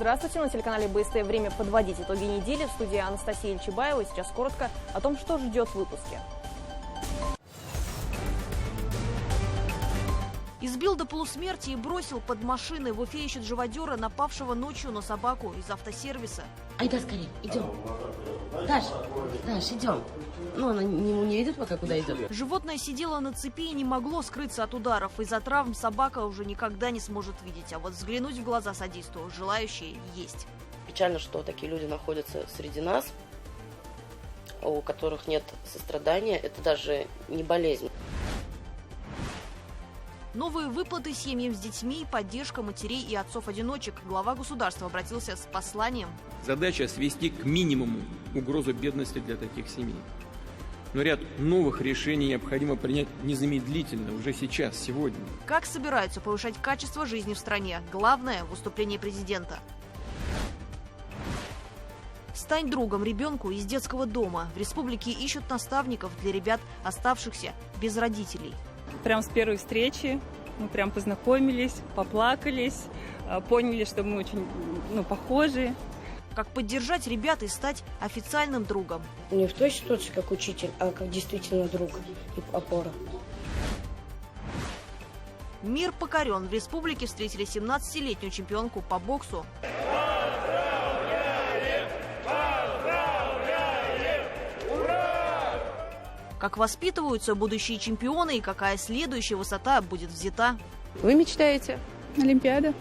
Здравствуйте, на телеканале БСТ время подводить итоги недели. В студии Анастасия Ильчебаева. Сейчас коротко о том, что ждет в выпуске. Избил до полусмерти и бросил под машиной. В Уфе ищут живодера, напавшего ночью на собаку из автосервиса. Айда скорее, идем. Даш, идем. Ну, она не видит пока, куда идет. Животное сидело на цепи и не могло скрыться от ударов. Из-за травм собака уже никогда не сможет видеть. А вот взглянуть в глаза садисту желающие есть. Печально, что такие люди находятся среди нас, у которых нет сострадания. Это даже не болезнь. Новые выплаты семьям с детьми, поддержка матерей и отцов-одиночек. Глава государства обратился с посланием. Задача свести к минимуму угрозу бедности для таких семей. Но ряд новых решений необходимо принять незамедлительно, уже сейчас, сегодня. Как собираются повышать качество жизни в стране? Главное – выступление президента. Стань другом ребенку из детского дома. В республике ищут наставников для ребят, оставшихся без родителей. Прям с первой встречи мы прям познакомились, поплакались, поняли, что мы очень похожи. Как поддержать ребят и стать официальным другом. Не в той ситуации, как учитель, а как действительно друг и опора. Мир покорен. В республике встретили 17-летнюю чемпионку по боксу. Как воспитываются будущие чемпионы и какая следующая высота будет взята. Вы мечтаете? Олимпиада.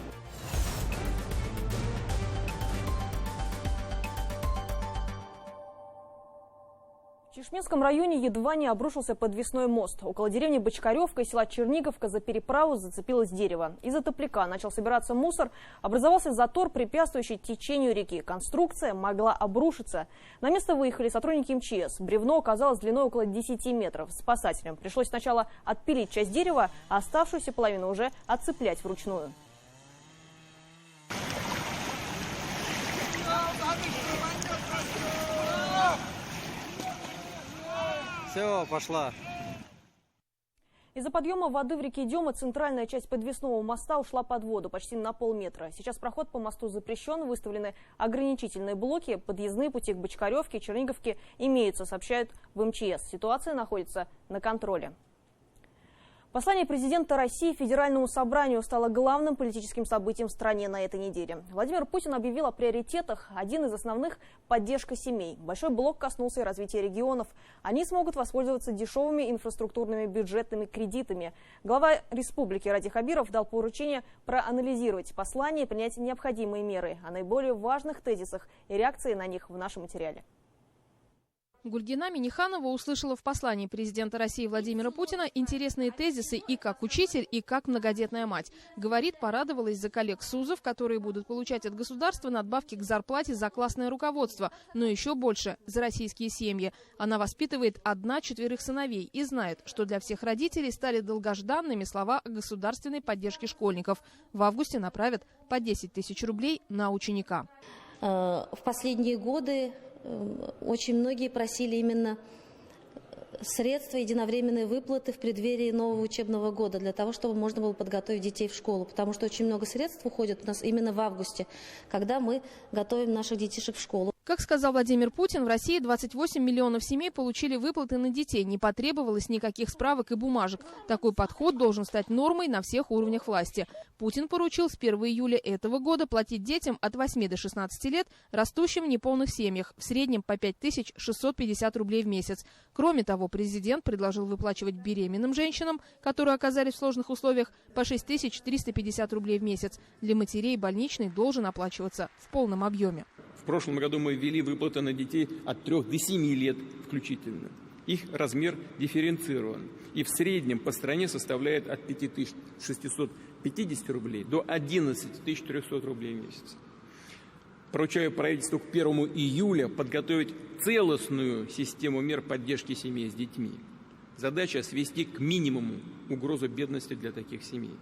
В Чешминском районе едва не обрушился подвесной мост. Около деревни Бочкаревка и села Черниговка за переправу зацепилось дерево. Из-за топляка начал собираться мусор, образовался затор, препятствующий течению реки. Конструкция могла обрушиться. На место выехали сотрудники МЧС. Бревно оказалось длиной около 10 метров. Спасателям пришлось сначала отпилить часть дерева, а оставшуюся половину уже отцеплять вручную. Все, пошла. Из-за подъема воды в реке Дема центральная часть подвесного моста ушла под воду почти на полметра. Сейчас проход по мосту запрещен, выставлены ограничительные блоки. Подъездные пути к Бочкаревке и Черниговке имеются, сообщают в МЧС. Ситуация находится на контроле. Послание президента России Федеральному собранию стало главным политическим событием в стране на этой неделе. Владимир Путин объявил о приоритетах. Один из основных – поддержка семей. Большой блок коснулся и развития регионов. Они смогут воспользоваться дешевыми инфраструктурными бюджетными кредитами. Глава республики Радик Хабиров дал поручение проанализировать послание и принять необходимые меры. О наиболее важных тезисах и реакции на них в нашем материале. Гульгина Миниханова услышала в послании президента России Владимира Путина интересные тезисы и как учитель, и как многодетная мать. Говорит, порадовалась за коллег СУЗов, которые будут получать от государства надбавки к зарплате за классное руководство, но еще больше за российские семьи. Она воспитывает 1/4 сыновей и знает, что для всех родителей стали долгожданными слова о государственной поддержке школьников. В августе направят по 10 тысяч рублей на ученика. В последние годы очень многие просили именно средства, единовременные выплаты в преддверии нового учебного года, для того, чтобы можно было подготовить детей в школу. Потому что очень много средств уходит у нас именно в августе, когда мы готовим наших детишек в школу. Как сказал Владимир Путин, в России 28 миллионов семей получили выплаты на детей. Не потребовалось никаких справок и бумажек. Такой подход должен стать нормой на всех уровнях власти. Путин поручил с 1 июля этого года платить детям от 8 до 16 лет, растущим в неполных семьях, в среднем по 5650 рублей в месяц. Кроме того, президент предложил выплачивать беременным женщинам, которые оказались в сложных условиях, по 6350 рублей в месяц. Для матерей больничный должен оплачиваться в полном объеме. В прошлом году мы ввели выплаты на детей от 3 до 7 лет включительно. Их размер дифференцирован и в среднем по стране составляет от 5650 рублей до 11300 рублей в месяц. Поручаю правительству к 1 июля подготовить целостную систему мер поддержки семей с детьми. Задача свести к минимуму угрозу бедности для таких семей.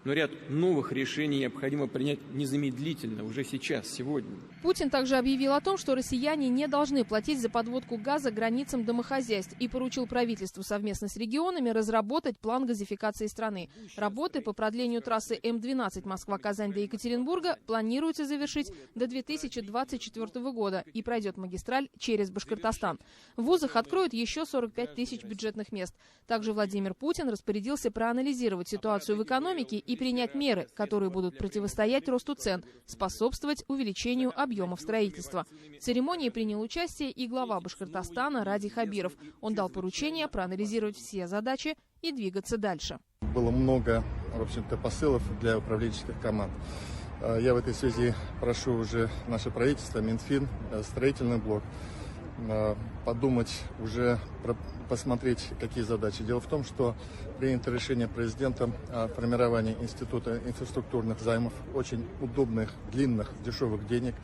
Но ряд новых решений необходимо принять незамедлительно, уже сейчас, сегодня. Путин также объявил о том, что россияне не должны платить за подводку газа границам домохозяйств и поручил правительству совместно с регионами разработать план газификации страны. Работы по продлению трассы М-12 Москва-Казань до Екатеринбурга планируется завершить до 2024 года и пройдет магистраль через Башкортостан. В вузах откроют еще 45 тысяч бюджетных мест. Также Владимир Путин распорядился проанализировать ситуацию в экономике и принять меры, которые будут противостоять росту цен, способствовать увеличению объемов строительства. В церемонии принял участие и глава Башкортостана Ради Хабиров. Он дал поручение проанализировать все задачи и двигаться дальше. Было много, в общем-то, посылов для управленческих команд. Я в этой связи прошу уже наше правительство, Минфин, строительный блок, подумать уже, посмотреть, какие задачи. Дело в том, что принято решение президентом о формировании института инфраструктурных займов, очень удобных, длинных, дешевых денег,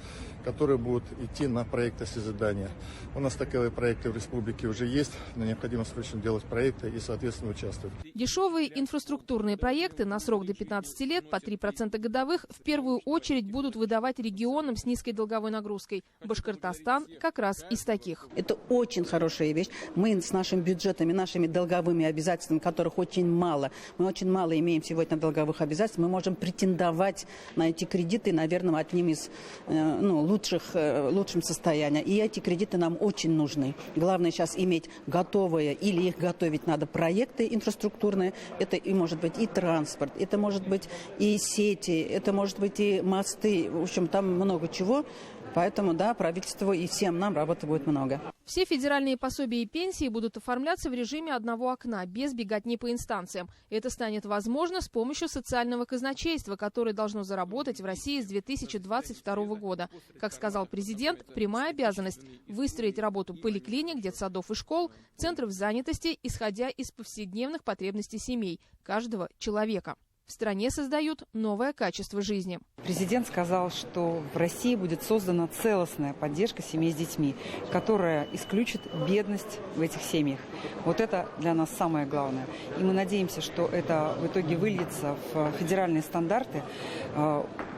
которые будут идти на проекты созидания. У нас такие проекты в республике уже есть, но необходимо срочно делать проекты и, соответственно, участвовать. Дешевые инфраструктурные проекты на срок до 15 лет по 3% годовых в первую очередь будут выдавать регионам с низкой долговой нагрузкой. Башкортостан как раз из таких. Это очень хорошая вещь. Мы с нашими бюджетами, нашими долговыми обязательствами, которых очень мало, мы очень мало имеем сегодня долговых обязательств, мы можем претендовать на эти кредиты, наверное, одним из лучшим состоянием. И эти кредиты нам очень нужны. Главное сейчас иметь готовые, или их готовить надо, проекты инфраструктурные. Это и может быть и транспорт, это может быть и сети, это может быть и мосты. В общем, там много чего. Поэтому, да, правительству и всем нам работы будет много. Все федеральные пособия и пенсии будут оформляться в режиме одного окна, без беготни по инстанциям. Это станет возможно с помощью социального казначейства, которое должно заработать в России с 2022 года. Как сказал президент, прямая обязанность выстроить работу поликлиник, детсадов и школ, центров занятости, исходя из повседневных потребностей семей, каждого человека. В стране создают новое качество жизни. Президент сказал, что в России будет создана целостная поддержка семей с детьми, которая исключит бедность в этих семьях. Вот это для нас самое главное. И мы надеемся, что это в итоге выльется в федеральные стандарты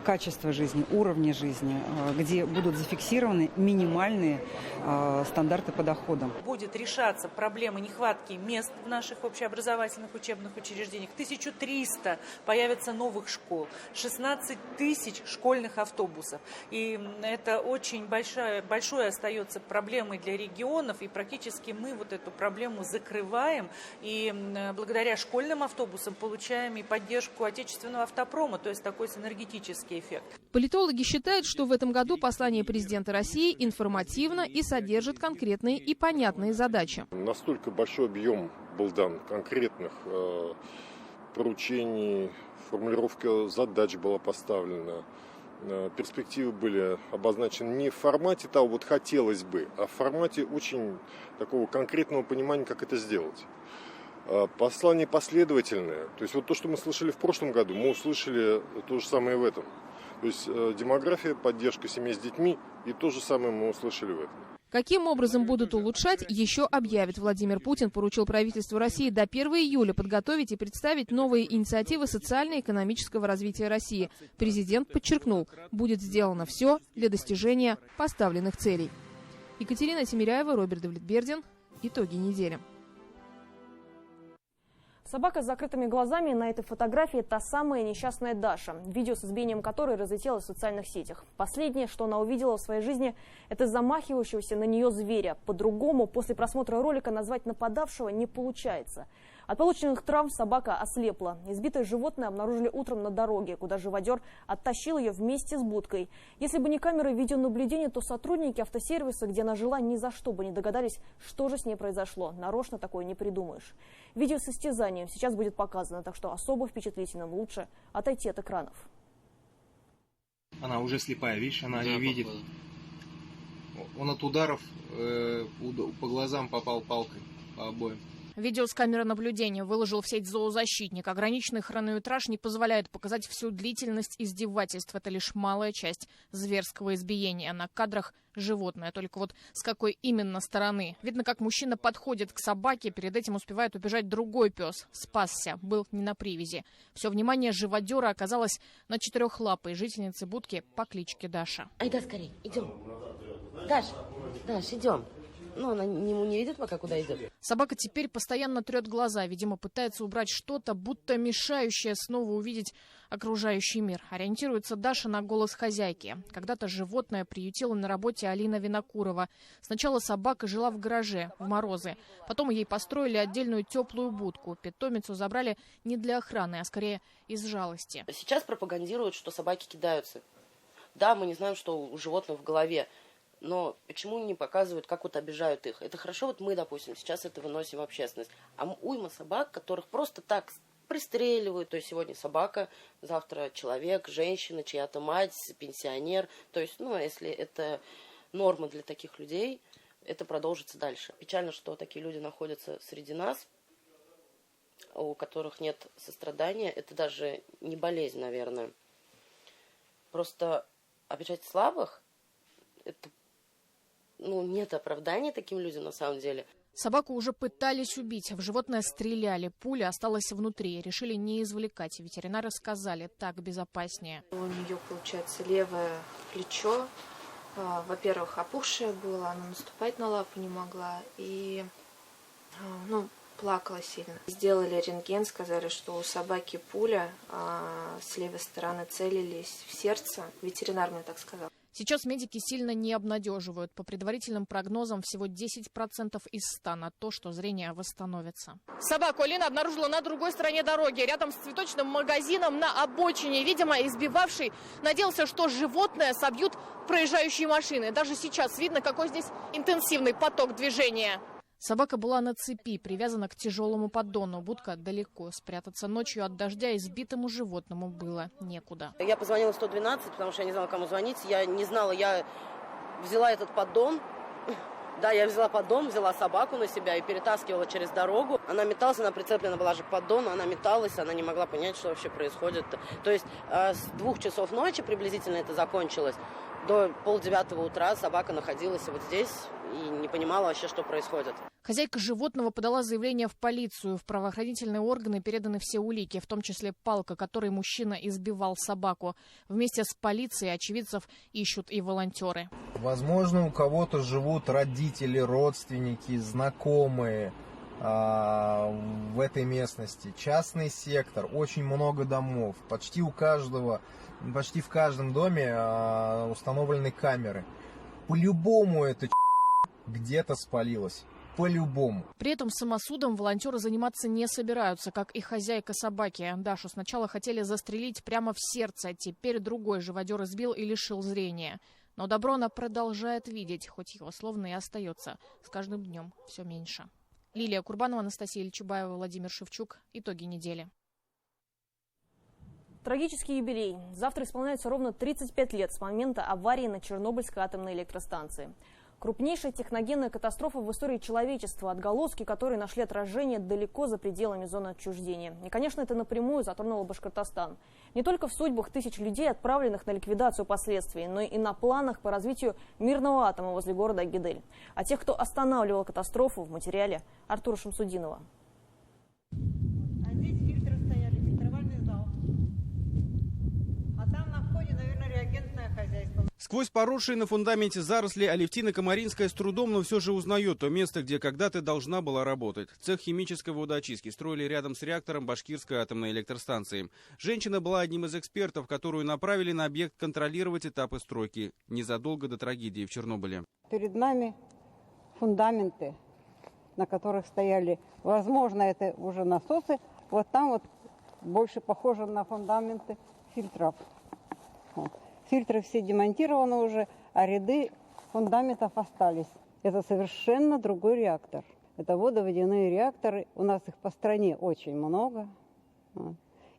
качества жизни, уровня жизни, где будут зафиксированы минимальные стандарты по доходам. Будет решаться проблема нехватки мест в наших общеобразовательных учебных учреждениях. 1300 появится новых школ, 16 тысяч школьных автобусов. И это очень большой остается проблемой для регионов, и практически мы вот эту проблему закрываем. И благодаря школьным автобусам получаем и поддержку отечественного автопрома, то есть такой синергетический эффект. Политологи считают, что в этом году послание президента России информативно и содержит конкретные и понятные задачи. Настолько большой объем был дан конкретных поручений, формулировка задач была поставлена, перспективы были обозначены не в формате того, вот хотелось бы, а в формате очень такого конкретного понимания, как это сделать. Послание последовательное, то есть вот то, что мы слышали в прошлом году, мы услышали то же самое в этом. То есть демография, поддержка семей с детьми, и то же самое мы услышали в этом. Каким образом будут улучшать, еще объявит. Владимир Путин поручил правительству России до 1 июля подготовить и представить новые инициативы социально-экономического развития России. Президент подчеркнул, будет сделано все для достижения поставленных целей. Екатерина Тимиряева, Роберт Давлетбердин. Итоги недели. Собака с закрытыми глазами на этой фотографии – та самая несчастная Даша, видео с избиением которой разлетелось в социальных сетях. Последнее, что она увидела в своей жизни – это замахивающегося на нее зверя. По-другому после просмотра ролика назвать нападавшего не получается. От полученных травм собака ослепла. Избитое животное обнаружили утром на дороге, куда живодер оттащил ее вместе с будкой. Если бы не камеры видеонаблюдения, то сотрудники автосервиса, где она жила, ни за что бы не догадались, что же с ней произошло. Нарочно такое не придумаешь. Видео с истязанием сейчас будет показано, так что особо впечатлительным лучше отойти от экранов. Она уже слепая, видишь, она не видит. Он от ударов по глазам попал палкой, по обоим. Видео с камеры наблюдения выложил в сеть зоозащитник. Ограниченный хронометраж не позволяет показать всю длительность издевательств. Это лишь малая часть зверского избиения. На кадрах животное. Только вот с какой именно стороны. Видно, как мужчина подходит к собаке. Перед этим успевает убежать другой пес. Спасся. Был не на привязи. Все внимание живодера оказалось на четырехлапой жительнице будки по кличке Даша. Айда скорее, идем. Даш, идем. Ну, она не видит пока, куда идет. Собака теперь постоянно трет глаза. Видимо, пытается убрать что-то, будто мешающее снова увидеть окружающий мир. Ориентируется Даша на голос хозяйки. Когда-то животное приютила на работе Алина Винокурова. Сначала собака жила в гараже в морозы. Потом ей построили отдельную теплую будку. Питомицу забрали не для охраны, а скорее из жалости. Сейчас пропагандируют, что собаки кидаются. Да, мы не знаем, что у животных в голове. Но почему не показывают, как вот обижают их? Это хорошо, вот мы, допустим, сейчас это выносим в общественность. А уйма собак, которых просто так пристреливают. То есть сегодня собака, завтра человек, женщина, чья-то мать, пенсионер. То есть, если это норма для таких людей, это продолжится дальше. Печально, что такие люди находятся среди нас, у которых нет сострадания. Это даже не болезнь, наверное. Просто обижать слабых, это нет оправдания таким людям на самом деле. Собаку уже пытались убить, в животное стреляли, пуля осталась внутри. Решили не извлекать. Ветеринары сказали, так безопаснее. У нее, получается, левое плечо, во-первых, опухшее было, она наступать на лапу не могла и плакала сильно. Сделали рентген, сказали, что у собаки пуля, с левой стороны целились в сердце. Ветеринар мне так сказал. Сейчас медики сильно не обнадеживают. По предварительным прогнозам, всего 10% из 100 на то, что зрение восстановится. Собаку Алина обнаружила на другой стороне дороги, рядом с цветочным магазином на обочине. Видимо, избивавший надеялся, что животное собьют проезжающие машины. Даже сейчас видно, какой здесь интенсивный поток движения. Собака была на цепи, привязана к тяжелому поддону. Будка далеко. Спрятаться ночью от дождя избитому животному было некуда. Я позвонила в 112, потому что я не знала, кому звонить. Я не знала, я взяла этот поддон. Да, я взяла поддон, взяла собаку на себя и перетаскивала через дорогу. Она металась, она прицеплена была же к поддону, она металась, она не могла понять, что вообще происходит. То есть с 2 часов ночи приблизительно это закончилось. До 8:30 утра собака находилась вот здесь и не понимала вообще, что происходит. Хозяйка животного подала заявление в полицию. В правоохранительные органы переданы все улики, в том числе палка, которой мужчина избивал собаку. Вместе с полицией очевидцев ищут и волонтеры. Возможно, у кого-то живут родители, родственники, знакомые в этой местности. Частный сектор, очень много домов. Почти в каждом доме установлены камеры. По-любому это где-то спалилось. По-любому. При этом самосудом волонтеры заниматься не собираются, как и хозяйка собаки. Дашу сначала хотели застрелить прямо в сердце, теперь другой живодер избил и лишил зрения. Но добро она продолжает видеть, хоть его словно и остается с каждым днем все меньше. Лилия Курбанова, Анастасия Ильчубаева, Владимир Шевчук. Итоги недели. Трагический юбилей. Завтра исполняется ровно 35 лет с момента аварии на Чернобыльской атомной электростанции. Крупнейшая техногенная катастрофа в истории человечества, отголоски которой нашли отражение далеко за пределами зоны отчуждения. И, конечно, это напрямую затронуло Башкортостан. Не только в судьбах тысяч людей, отправленных на ликвидацию последствий, но и на планах по развитию мирного атома возле города Агидель. А тех, кто останавливал катастрофу, в материале Артура Шамсудинова. Здесь фильтры стояли, фильтровальный зал. А там на входе, наверное, реагентное хозяйство. Сквозь поросшие на фундаменте заросли Алевтина Комаринская с трудом, но все же узнает то место, где когда-то должна была работать. Цех химической водоочистки строили рядом с реактором Башкирской атомной электростанции. Женщина была одним из экспертов, которую направили на объект контролировать этапы стройки незадолго до трагедии в Чернобыле. Перед нами фундаменты, на которых стояли, возможно, это уже насосы. Вот там вот больше похоже на фундаменты фильтров. Вот. Фильтры все демонтированы уже, а ряды фундаментов остались. Это совершенно другой реактор. Это водоводяные реакторы. У нас их по стране очень много.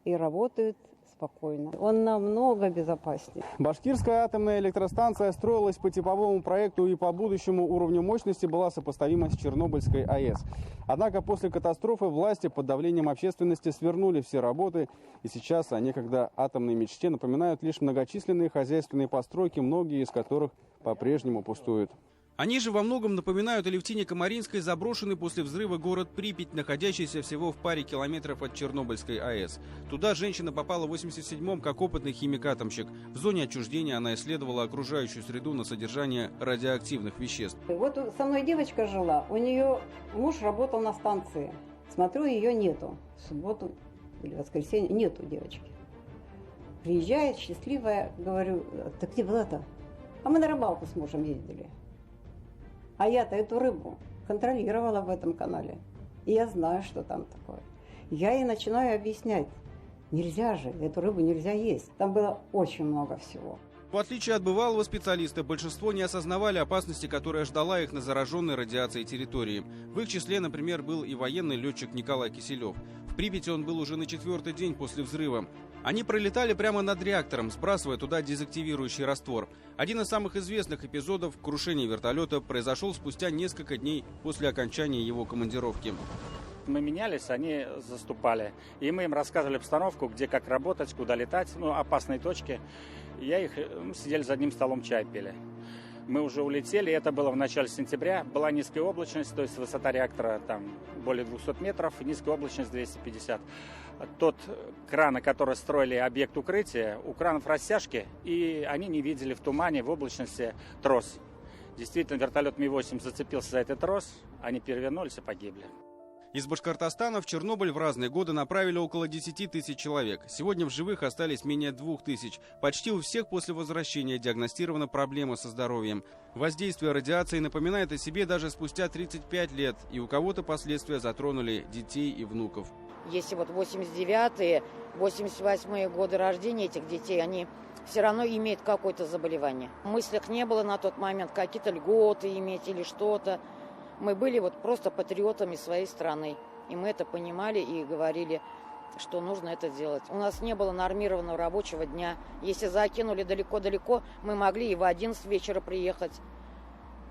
И работают спокойно. Он намного безопаснее. Башкирская атомная электростанция строилась по типовому проекту и по будущему уровню мощности была сопоставима с Чернобыльской АЭС. Однако после катастрофы власти под давлением общественности свернули все работы, и сейчас о некогда атомной мечте напоминают лишь многочисленные хозяйственные постройки, многие из которых по-прежнему пустуют. Они же во многом напоминают Алевтине-Камаринской заброшенный после взрыва город Припять, находящийся всего в паре километров от Чернобыльской АЭС. Туда женщина попала в 1987-м как опытный химик-атомщик. В зоне отчуждения она исследовала окружающую среду на содержание радиоактивных веществ. Вот со мной девочка жила, у нее муж работал на станции. Смотрю, ее нету. В субботу или воскресенье нету девочки. Приезжает, счастливая, говорю, ты где была-то? А мы на рыбалку с мужем ездили. А я-то эту рыбу контролировала в этом канале. И я знаю, что там такое. Я ей начинаю объяснять. Нельзя же, эту рыбу нельзя есть. Там было очень много всего. В отличие от бывалого специалиста, большинство не осознавали опасности, которая ждала их на зараженной радиацией территории. В их числе, например, был и военный летчик Николай Киселев. В Припяти он был уже на 4-й день после взрыва. Они пролетали прямо над реактором, сбрасывая туда дезактивирующий раствор. Один из самых известных эпизодов крушения вертолета произошел спустя несколько дней после окончания его командировки. Мы менялись, они заступали. И мы им рассказывали обстановку, где как работать, куда летать, опасные точки. Сидели за одним столом, чай пили. Мы уже улетели, это было в начале сентября. Была низкая облачность, то есть высота реактора там более 200 метров, низкая облачность 250. Тот кран, на который строили объект укрытия, у кранов растяжки, и они не видели в тумане, в облачности трос. Действительно, вертолет Ми-8 зацепился за этот трос, они перевернулись и погибли. Из Башкортостана в Чернобыль в разные годы направили около 10 тысяч человек. Сегодня в живых остались менее 2000. Почти у всех после возвращения диагностирована проблема со здоровьем. Воздействие радиации напоминает о себе даже спустя 35 лет. И у кого-то последствия затронули детей и внуков. Если вот 89-е, 88-е годы рождения этих детей, они все равно имеют какое-то заболевание. В мыслях не было на тот момент какие-то льготы иметь или что-то. Мы были вот просто патриотами своей страны. И мы это понимали и говорили, что нужно это делать. У нас не было нормированного рабочего дня. Если закинули далеко-далеко, мы могли и в 11 вечера приехать.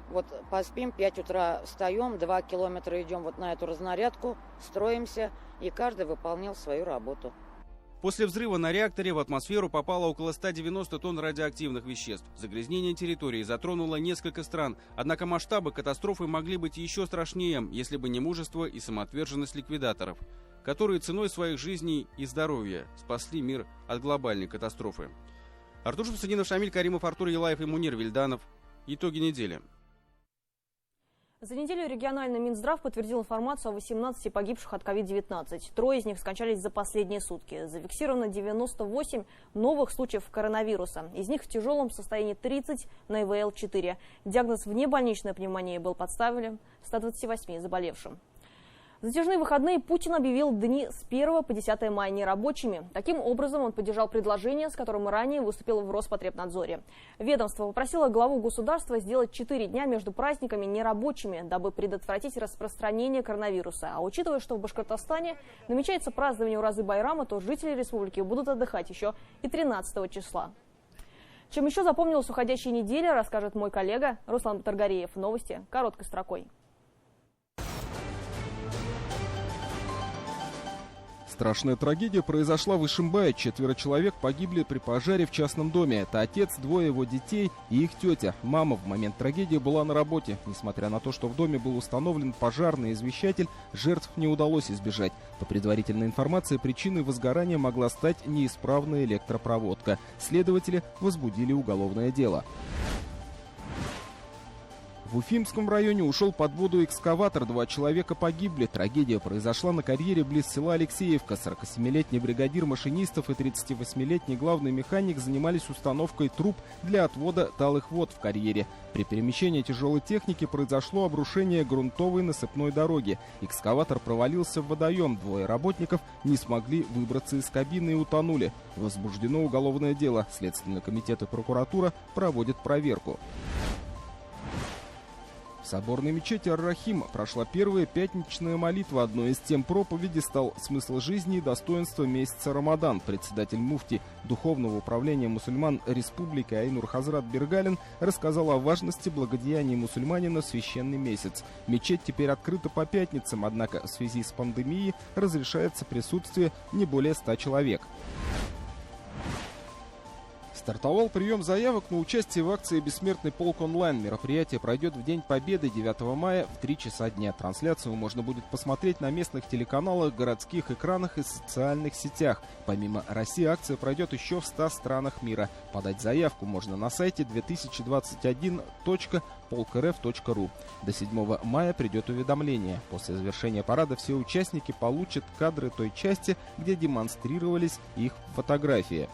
Вот поспим, 5 утра встаем, 2 километра идем вот на эту разнарядку, строимся, и каждый выполнял свою работу. После взрыва на реакторе в атмосферу попало около 190 тонн радиоактивных веществ. Загрязнение территории затронуло несколько стран. Однако масштабы катастрофы могли быть еще страшнее, если бы не мужество и самоотверженность ликвидаторов, которые ценой своих жизней и здоровья спасли мир от глобальной катастрофы. Артур Шамсудинов, Шамиль Каримов, Артур Елаев и Мунир Вильданов. Итоги недели. За неделю региональный Минздрав подтвердил информацию о 18 погибших от COVID-19. 3 из них скончались за последние сутки. Зафиксировано 98 новых случаев коронавируса. Из них в тяжелом состоянии 30 на ИВЛ-4. Диагноз внебольничная пневмония был подставлен 128 заболевшим. В затяжные выходные Путин объявил дни с 1 по 10 мая нерабочими. Таким образом, он поддержал предложение, с которым ранее выступил в Роспотребнадзоре. Ведомство попросило главу государства сделать 4 дня между праздниками нерабочими, дабы предотвратить распространение коронавируса. А учитывая, что в Башкортостане намечается празднование Уразы-Байрама, то жители республики будут отдыхать еще и 13 числа. Чем еще запомнилась уходящая неделя, расскажет мой коллега Руслан Батаргареев. Новости короткой строкой. Страшная трагедия произошла в Ишимбае. 4 человек погибли при пожаре в частном доме. Это отец, 2 его детей и их тетя. Мама в момент трагедии была на работе. Несмотря на то, что в доме был установлен пожарный извещатель, жертв не удалось избежать. По предварительной информации, причиной возгорания могла стать неисправная электропроводка. Следователи возбудили уголовное дело. В Уфимском районе ушел под воду экскаватор, 2 человека погибли. Трагедия произошла на карьере близ села Алексеевка. 47-летний бригадир машинистов и 38-летний главный механик занимались установкой труб для отвода талых вод в карьере. При перемещении тяжелой техники произошло обрушение грунтовой насыпной дороги. Экскаватор провалился в водоем. 2 работников не смогли выбраться из кабины и утонули. Возбуждено уголовное дело. Следственный комитет и прокуратура проводят проверку. В соборной мечети Ар-Рахим прошла первая пятничная молитва. Одной из тем проповеди стал смысл жизни и достоинства месяца Рамадан. Председатель муфти Духовного управления мусульман Республики Айнур Хазрат Бергалин рассказал о важности благодеяний мусульманина в священный месяц. Мечеть теперь открыта по пятницам, однако в связи с пандемией разрешается присутствие не более 100 человек. Стартовал прием заявок на участие в акции «Бессмертный полк онлайн». Мероприятие пройдет в День Победы 9 мая в 3 часа дня. Трансляцию можно будет посмотреть на местных телеканалах, городских экранах и социальных сетях. Помимо России, акция пройдет еще в 100 странах мира. Подать заявку можно на сайте 2021.polkrf.ru. До 7 мая придет уведомление. После завершения парада все участники получат кадры той части, где демонстрировались их фотографии.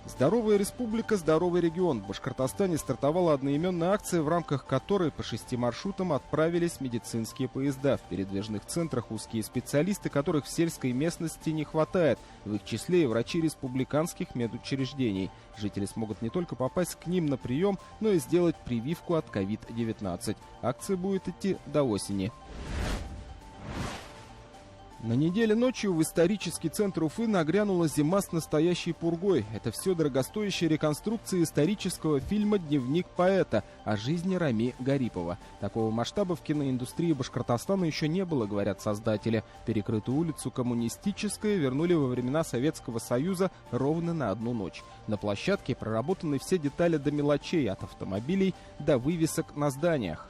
«Здоровая республика, здоровый регион». В Башкортостане стартовала одноименная акция, в рамках которой по 6 маршрутам отправились медицинские поезда. В передвижных центрах узкие специалисты, которых в сельской местности не хватает. В их числе и врачи республиканских медучреждений. Жители смогут не только попасть к ним на прием, но и сделать прививку от COVID-19. Акция будет идти до осени. На неделе ночью в исторический центр Уфы нагрянула зима с настоящей пургой. Это все дорогостоящая реконструкция исторического фильма «Дневник поэта» о жизни Рами Гарипова. Такого масштаба в киноиндустрии Башкортостана еще не было, говорят создатели. Перекрытую улицу Коммунистическая вернули во времена Советского Союза ровно на одну ночь. На площадке проработаны все детали до мелочей, от автомобилей до вывесок на зданиях.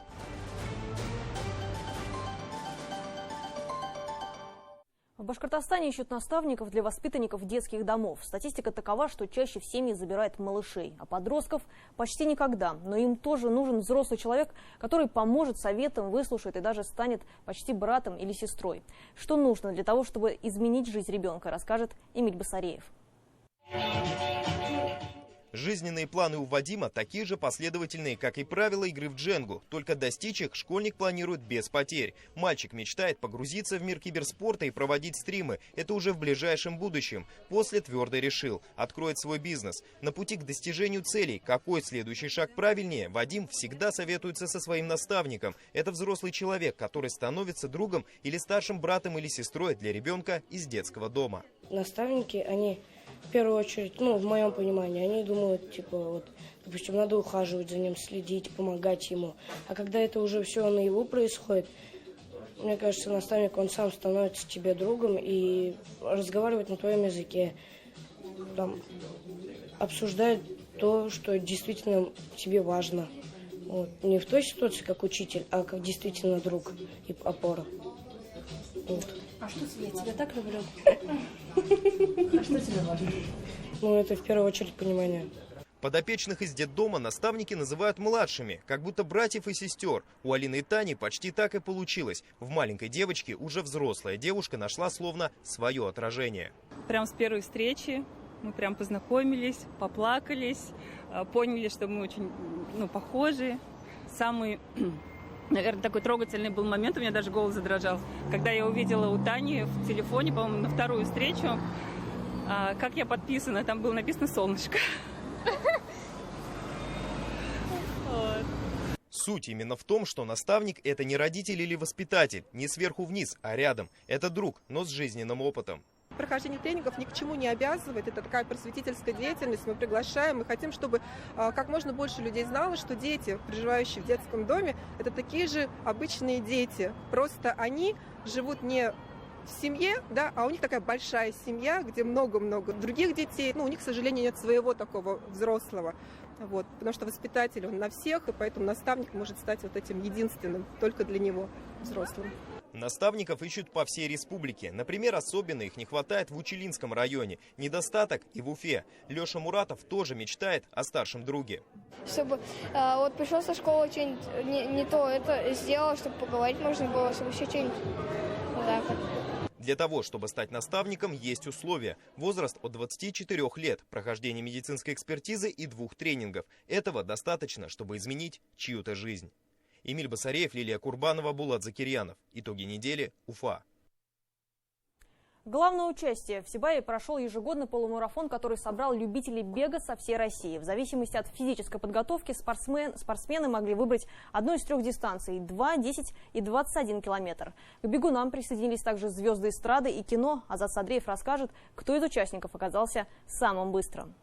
В Башкортостане ищут наставников для воспитанников детских домов. Статистика такова, что чаще в семьи забирают малышей, а подростков почти никогда. Но им тоже нужен взрослый человек, который поможет советом, выслушает и даже станет почти братом или сестрой. Что нужно для того, чтобы изменить жизнь ребенка, расскажет Эмиль Басареев. Жизненные планы у Вадима такие же последовательные, как и правила игры в дженгу. Только достичь их школьник планирует без потерь. Мальчик мечтает погрузиться в мир киберспорта и проводить стримы. Это уже в ближайшем будущем. После твердо решил – откроет свой бизнес. На пути к достижению целей, какой следующий шаг правильнее, Вадим всегда советуется со своим наставником. Это взрослый человек, который становится другом или старшим братом или сестрой для ребенка из детского дома. Наставники, они... В первую очередь, в моем понимании, они думают, допустим, надо ухаживать за ним, следить, помогать ему. А когда это уже все наяву происходит, мне кажется, наставник, он сам становится тебе другом и разговаривает на твоем языке, обсуждает то, что действительно тебе важно. Не в той ситуации, как учитель, а как действительно друг и опора. А что я тебя так люблю? А что тебе важно? Это в первую очередь понимание. Подопечных из детдома наставники называют младшими, как будто братьев и сестер. У Алины и Тани почти так и получилось. В маленькой девочке уже взрослая девушка нашла словно свое отражение. Прям с первой встречи мы прям познакомились, поплакались, поняли, что мы очень похожи. Самый... Наверное, такой трогательный был момент, у меня даже голос задрожал, когда я увидела у Тани в телефоне, по-моему, на вторую встречу, как я подписана, там было написано «Солнышко». Суть именно в том, что наставник – это не родитель или воспитатель, не сверху вниз, а рядом. Это друг, но с жизненным опытом. Прохождение тренингов ни к чему не обязывает. Это такая просветительская деятельность. Мы приглашаем, мы хотим, чтобы как можно больше людей знало, что дети, проживающие в детском доме, это такие же обычные дети. Просто они живут не в семье, а у них такая большая семья, где много-много других детей. У них, к сожалению, нет своего такого взрослого. Потому что воспитатель, он на всех, и поэтому наставник может стать этим единственным, только для него взрослым. Наставников ищут по всей республике. Например, особенно их не хватает в Учелинском районе. Недостаток и в Уфе. Леша Муратов тоже мечтает о старшем друге. Чтобы пришел со школы, что-нибудь не то это сделал, чтобы поговорить можно было, чтобы еще что-нибудь вот так вот. Для того, чтобы стать наставником, есть условия. Возраст от 24 лет, прохождение медицинской экспертизы и 2 тренингов. Этого достаточно, чтобы изменить чью-то жизнь. Эмиль Басареев, Лилия Курбанова, Булат Закирьянов. Итоги недели. Уфа. Главное участие в Сибае прошел ежегодный полумарафон, который собрал любителей бега со всей России. В зависимости от физической подготовки спортсмены могли выбрать одну из 3 дистанций – 2, 10 и 21 километр. К бегунам присоединились также звезды эстрады и кино. Азат Садреев расскажет, кто из участников оказался самым быстрым.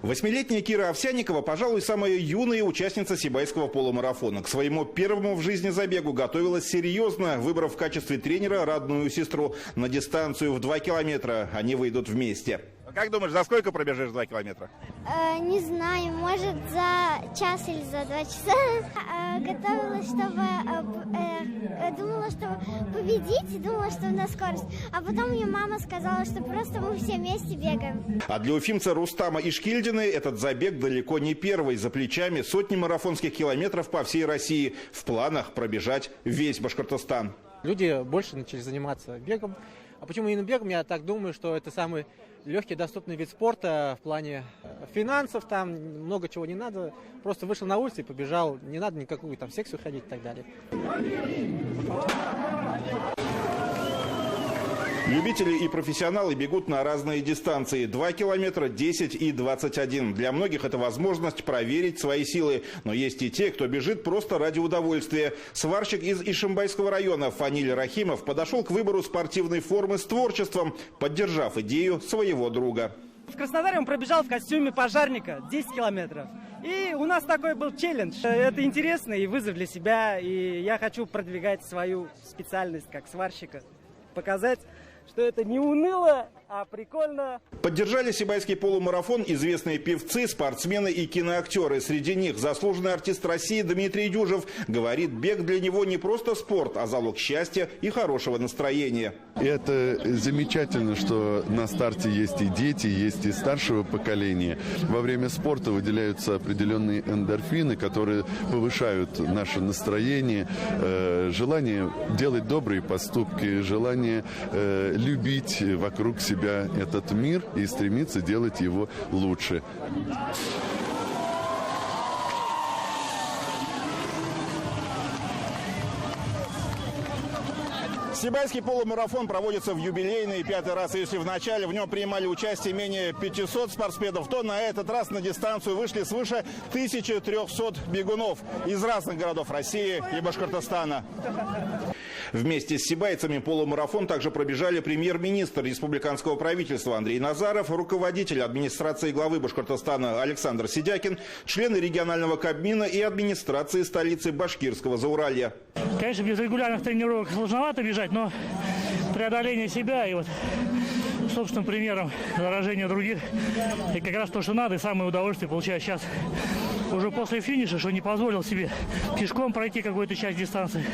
8-летняя Кира Овсянникова, пожалуй, самая юная участница сибайского полумарафона. К своему первому в жизни забегу готовилась серьезно, выбрав в качестве тренера родную сестру. На дистанцию в 2 километра они выйдут вместе. Как думаешь, за сколько пробежишь 2 километра? Не знаю, может за час или за 2 часа. Готовилась, думала, что победить, думала, что на скорость. А потом мне мама сказала, что просто мы все вместе бегаем. А для уфимца Рустама Ишкильдина этот забег далеко не первый. За плечами сотни марафонских километров по всей России. В планах пробежать весь Башкортостан. Люди больше начали заниматься бегом. А почему именно бегом? Я так думаю, что это самый легкий, доступный вид спорта в плане финансов, там много чего не надо. Просто вышел на улицу и побежал. Не надо никакую там секцию ходить и так далее. Любители и профессионалы бегут на разные дистанции. 2 километра, 10 и 21. Для многих это возможность проверить свои силы. Но есть и те, кто бежит просто ради удовольствия. Сварщик из Ишимбайского района Фаниль Рахимов подошел к выбору спортивной формы с творчеством, поддержав идею своего друга. В Краснодаре он пробежал в костюме пожарника 10 километров. И у нас такой был челлендж. Это интересно и вызов для себя. И я хочу продвигать свою специальность как сварщика. Показать, что это не уныло, а прикольно. Поддержали сибайский полумарафон известные певцы, спортсмены и киноактеры. Среди них заслуженный артист России Дмитрий Дюжев говорит, бег для него не просто спорт, а залог счастья и хорошего настроения. Это замечательно, что на старте есть и дети, есть и старшего поколения. Во время спорта выделяются определенные эндорфины, которые повышают наше настроение, желание делать добрые поступки, желание любить вокруг себя этот мир и стремиться делать его лучше. Сибайский полумарафон проводится в юбилейный 5-й раз. Если в начале в нем принимали участие менее 500 спортсменов, то на этот раз на дистанцию вышли свыше 1300 бегунов из разных городов России и Башкортостана. Вместе с сибайцами полумарафон также пробежали премьер-министр республиканского правительства Андрей Назаров, руководитель администрации главы Башкортостана Александр Сидякин, члены регионального Кабмина и администрации столицы Башкирского Зауралья. Конечно, без регулярных тренировок сложновато бежать, но преодоление себя и вот собственным примером заражение других, и как раз то, что надо, и самое удовольствие получаю сейчас. Уже после финиша, что не позволил себе пешком пройти какую-то часть дистанции.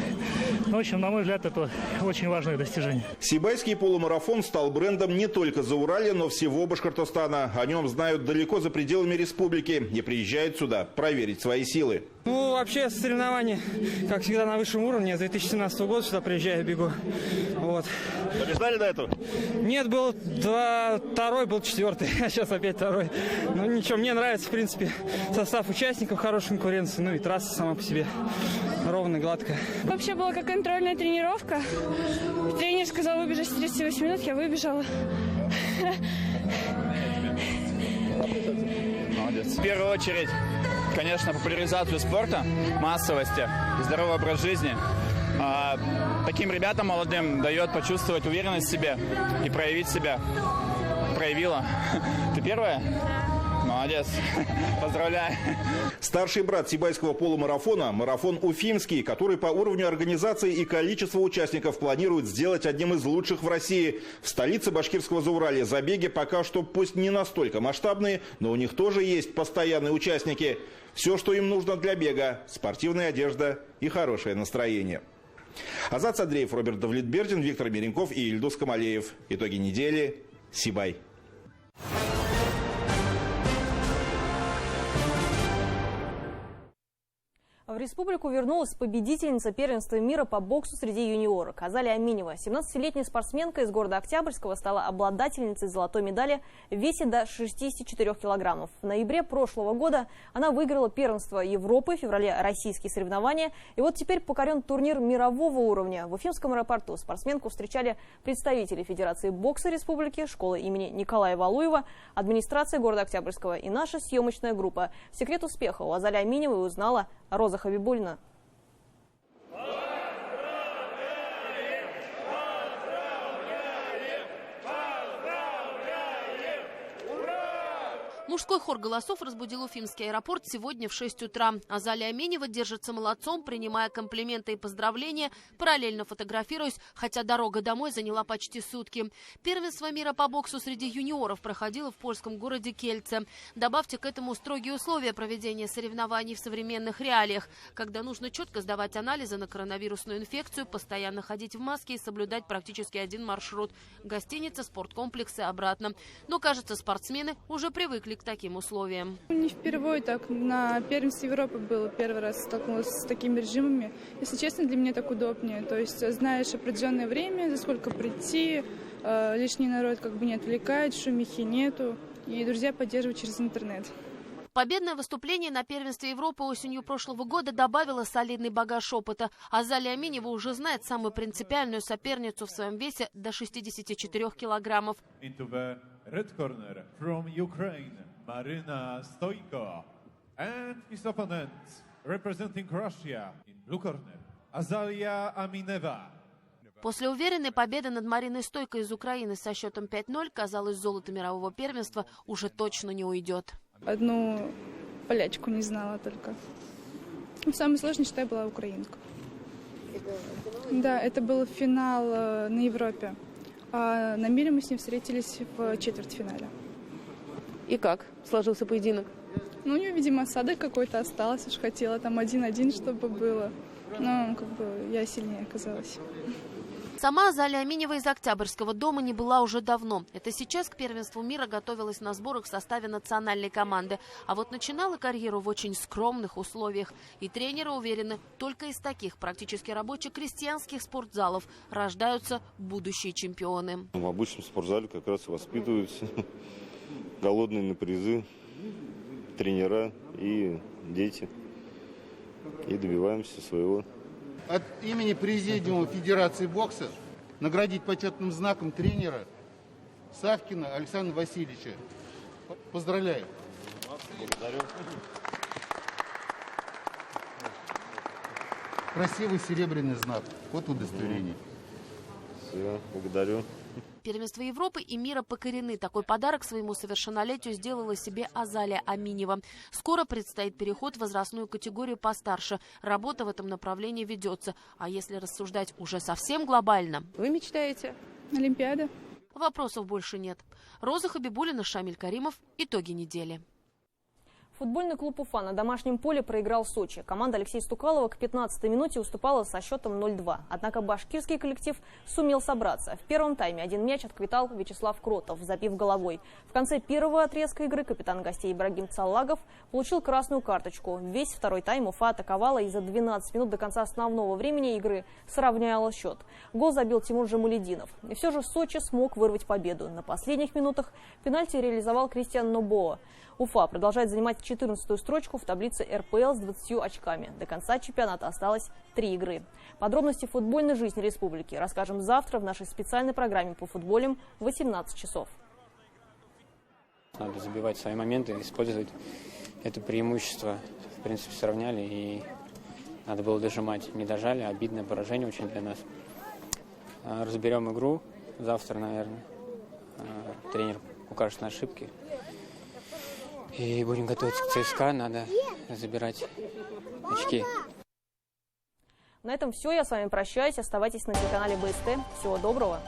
В общем, на мой взгляд, это очень важное достижение. Сибайский полумарафон стал брендом не только Зауралья, но всего Башкортостана. О нем знают далеко за пределами республики и приезжают сюда проверить свои силы. Ну, вообще, соревнования, как всегда, на высшем уровне. С 2017 года сюда приезжаю, бегу. Вот. Побеждали до этого? Нет, был второй, был 4-й, а сейчас опять 2-й. Ну, ничего, мне нравится, в принципе, состав участников, хорошая конкуренция, ну и трасса сама по себе ровная, гладкая. Вообще была как контрольная тренировка. Тренер сказал выбежать в 38 минут, я выбежала. Молодец. В первую очередь, конечно, популяризацию спорта, массовости и здоровый образ жизни. Таким ребятам молодым дает почувствовать уверенность в себе и проявить себя. Проявила. Ты первая? Молодец. Поздравляю. Старший брат сибайского полумарафона – марафон Уфимский, который по уровню организации и количеству участников планирует сделать одним из лучших в России. В столице Башкирского Зауралья забеги пока что пусть не настолько масштабные, но у них тоже есть постоянные участники. Все, что им нужно для бега – спортивная одежда и хорошее настроение. Азат Садреев, Роберт Давлетбердин, Виктор Меренков и Ильдус Камалеев. Итоги недели. Сибай. республику вернулась победительница первенства мира по боксу среди юниорок. Азалия Аминева, 17-летняя спортсменка из города Октябрьского, стала обладательницей золотой медали в весе до 64 килограммов. В ноябре прошлого года она выиграла первенство Европы, в феврале российские соревнования. И вот теперь покорен турнир мирового уровня. В Уфимском аэропорту спортсменку встречали представители Федерации бокса республики, школы имени Николая Валуева, администрация города Октябрьского и наша съемочная группа. Секрет успеха у Азалии Аминевой узнала Роза Хабибуллина. Мужской хор голосов разбудил Уфимский аэропорт сегодня в 6 утра. Азалия Аминева держится молодцом, принимая комплименты и поздравления, параллельно фотографируясь, хотя дорога домой заняла почти сутки. Первенство мира по боксу среди юниоров проходило в польском городе Кельце. Добавьте к этому строгие условия проведения соревнований в современных реалиях, когда нужно четко сдавать анализы на коронавирусную инфекцию, постоянно ходить в маске и соблюдать практически один маршрут – гостиница, спорткомплексы, обратно. Но, кажется, спортсмены уже привыкли к таким условиям. Не впервые так. На первенстве Европы было первый раз столкнулась с такими режимами. Если честно, для меня так удобнее. То есть знаешь определенное время, за сколько прийти, лишний народ как бы не отвлекает, шумихи нету. И друзья поддерживают через интернет. Победное выступление на первенстве Европы осенью прошлого года добавило солидный багаж опыта. Азалия Аминева уже знает самую принципиальную соперницу в своем весе до 64 килограммов. Marina Stoiko, and his opponent, representing Russia in blue corner, Azalia Amineva. После уверенной победы над Мариной Стойко из Украины со счетом 5-0, казалось, золото мирового первенства уже точно не уйдет. Одну полячку не знала только. Самое сложное, считай, была украинка. Да, это был финал на Европе. А на мире мы с ней встретились в четвертьфинале. И как сложился поединок? Ну, у нее, видимо, осадок какой-то остался, уж хотела там 1-1, чтобы было. Но как бы я сильнее оказалась. Сама Азалия Аминева из Октябрьского дома не была уже давно. Это сейчас к первенству мира готовилась на сборах в составе национальной команды. А вот начинала карьеру в очень скромных условиях. И тренеры уверены, только из таких практически рабоче-крестьянских спортзалов рождаются будущие чемпионы. В обычном спортзале как раз воспитываются голодные на призы тренера и дети. И добиваемся своего. От имени Президиума Федерации бокса наградить почетным знаком тренера Савкина Александра Васильевича. Поздравляю. Благодарю. Красивый серебряный знак. Вот удостоверение. Все, благодарю. Первенство Европы и мира покорены. Такой подарок своему совершеннолетию сделала себе Азалия Аминева. Скоро предстоит переход в возрастную категорию постарше. Работа в этом направлении ведется. А если рассуждать уже совсем глобально? Вы мечтаете? Олимпиада. Вопросов больше нет. Роза Хабибуллина, Шамиль Каримов. Итоги недели. Футбольный клуб «Уфа» на домашнем поле проиграл Сочи. Команда Алексея Стукалова к 15-й минуте уступала со счетом 0-2. Однако башкирский коллектив сумел собраться. В первом тайме один мяч отквитал Вячеслав Кротов, забив головой. В конце первого отрезка игры капитан гостей Ибрагим Цаллагов получил красную карточку. Весь второй тайм Уфа атаковала и за 12 минут до конца основного времени игры сравняла счет. Гол забил Тимур Джамалединов. И все же Сочи смог вырвать победу. На последних минутах пенальти реализовал Кристиан Нобоа. Уфа продолжает занимать 14-ю строчку в таблице РПЛ с 20 очками. До конца чемпионата осталось 3 игры. Подробности футбольной жизни республики расскажем завтра в нашей специальной программе по футболям в 18 часов. Надо забивать свои моменты, использовать это преимущество. В принципе, сравняли и надо было дожимать. Не дожали, обидное поражение очень для нас. Разберем игру завтра, наверное. Тренер укажет на ошибки. И будем готовиться к ЦСКА, надо забирать очки. На этом все, я с вами прощаюсь. Оставайтесь на телеканале БСТ. Всего доброго.